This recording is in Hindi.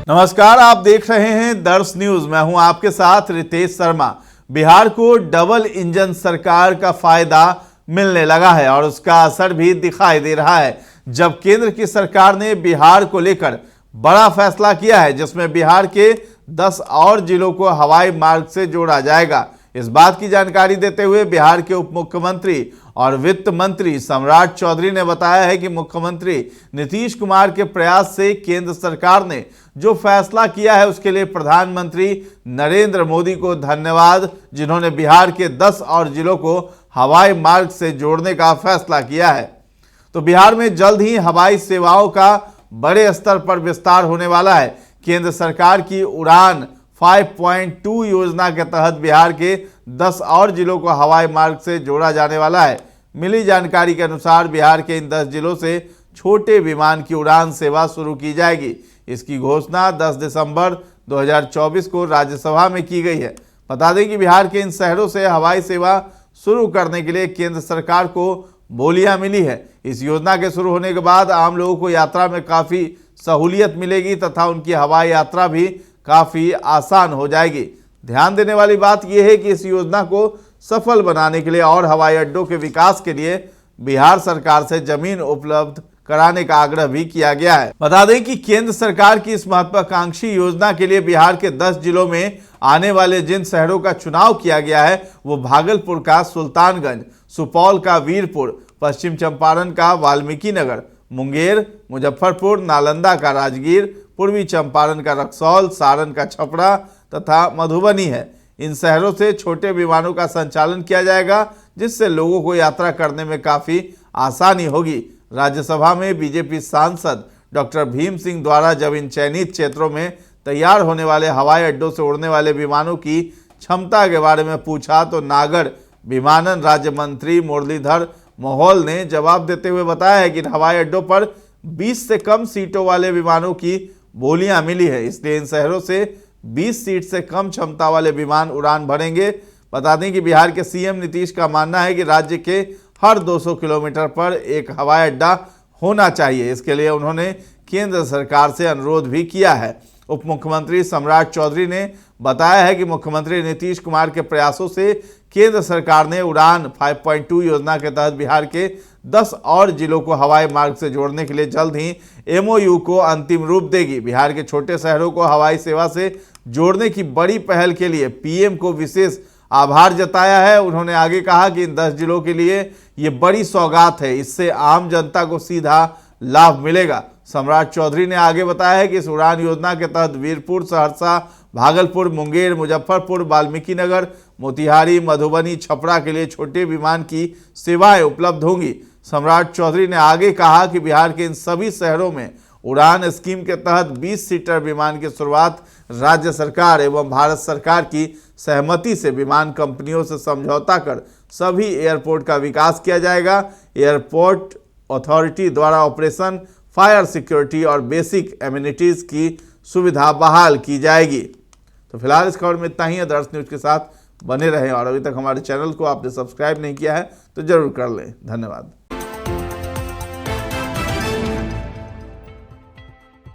नमस्कार, आप देख रहे हैं दर्श न्यूज। मैं हूं आपके साथ रितेश शर्मा। बिहार को डबल इंजन सरकार का फायदा मिलने लगा है और उसका असर भी दिखाई दे रहा है, जब केंद्र की सरकार ने बिहार को लेकर बड़ा फैसला किया है, जिसमें बिहार के 10 और जिलों को हवाई मार्ग से जोड़ा जाएगा। इस बात की जानकारी देते हुए बिहार के उप मुख्यमंत्री और वित्त मंत्री सम्राट चौधरी ने बताया है कि मुख्यमंत्री नीतीश कुमार के प्रयास से केंद्र सरकार ने जो फैसला किया है, उसके लिए प्रधानमंत्री नरेंद्र मोदी को धन्यवाद, जिन्होंने बिहार के 10 और जिलों को हवाई मार्ग से जोड़ने का फैसला किया है। तो बिहार में जल्द ही हवाई सेवाओं का बड़े स्तर पर विस्तार होने वाला है। केंद्र सरकार की उड़ान 5.2 योजना के तहत बिहार के 10 और जिलों को हवाई मार्ग से जोड़ा जाने वाला है। मिली जानकारी के अनुसार बिहार के इन 10 जिलों से छोटे विमान की उड़ान सेवा शुरू की जाएगी। इसकी घोषणा 10 दिसंबर 2024 को राज्यसभा में की गई है। बता दें कि बिहार के इन शहरों से हवाई सेवा शुरू करने के लिए केंद्र सरकार को बोलियां मिली है। इस योजना के शुरू होने के बाद आम लोगों को यात्रा में काफ़ी सहूलियत मिलेगी तथा उनकी हवाई यात्रा भी काफ़ी आसान हो जाएगी। ध्यान देने वाली बात यह है कि इस योजना को सफल बनाने के लिए और हवाई अड्डों के विकास के लिए बिहार सरकार से जमीन उपलब्ध कराने का आग्रह भी किया गया है। बता दें कि केंद्र सरकार की इस महत्वाकांक्षी योजना के लिए बिहार के 10 जिलों में आने वाले जिन शहरों का चुनाव किया गया है, वो भागलपुर का सुल्तानगंज, सुपौल का वीरपुर, पश्चिम चंपारण का वाल्मीकि नगर, मुंगेर, मुजफ्फरपुर, नालंदा का राजगीर, पूर्वी चंपारण का रक्सौल, सारण का छपरा तथा मधुबनी है। इन शहरों से छोटे विमानों का संचालन किया जाएगा, जिससे लोगों को यात्रा करने में काफ़ी आसानी होगी। राज्यसभा में बीजेपी सांसद डॉक्टर भीम सिंह द्वारा जब इन चयनित क्षेत्रों में तैयार होने वाले हवाई अड्डों से उड़ने वाले विमानों की क्षमता के बारे में पूछा, तो नागर विमानन राज्य मंत्री मुरलीधर मोहोल ने जवाब देते हुए बताया है कि हवाई अड्डों पर 20 से कम सीटों वाले विमानों की बोलियां मिली है, इसलिए इन शहरों से 20 सीट से कम क्षमता वाले विमान उड़ान भरेंगे। बता दें कि बिहार के सीएम नीतीश का मानना है कि राज्य के हर 200 किलोमीटर पर एक हवाई अड्डा होना चाहिए। इसके लिए उन्होंने केंद्र सरकार से अनुरोध भी किया है। उप मुख्यमंत्री सम्राट चौधरी ने बताया है कि मुख्यमंत्री नीतीश कुमार के प्रयासों से केंद्र सरकार ने उड़ान 5.2 योजना के तहत बिहार के 10 और जिलों को हवाई मार्ग से जोड़ने के लिए जल्द ही MOU को अंतिम रूप देगी। बिहार के छोटे शहरों को हवाई सेवा से जोड़ने की बड़ी पहल के लिए PM को विशेष आभार जताया है। उन्होंने आगे कहा कि इन 10 जिलों के लिए ये बड़ी सौगात है, इससे आम जनता को सीधा लाभ मिलेगा। सम्राट चौधरी ने आगे बताया है कि इस उड़ान योजना के तहत वीरपुर, सहरसा, भागलपुर, मुंगेर, मुजफ्फरपुर, वाल्मीकि नगर, मोतिहारी, मधुबनी, छपरा के लिए छोटे विमान की सेवाएं उपलब्ध होंगी। सम्राट चौधरी ने आगे कहा कि बिहार के इन सभी शहरों में उड़ान स्कीम के तहत 20 सीटर विमान की शुरुआत राज्य सरकार एवं भारत सरकार की सहमति से विमान कंपनियों से समझौता कर सभी एयरपोर्ट का विकास किया जाएगा। एयरपोर्ट अथॉरिटी द्वारा ऑपरेशन, फायर सिक्योरिटी और बेसिक एमिनिटीज की सुविधा बहाल की जाएगी। तो फिलहाल इस खबर में इतना ही है। दर्श न्यूज के साथ बने रहें और अभी तक हमारे चैनल को आपने सब्सक्राइब नहीं किया है तो जरूर कर लें। धन्यवाद।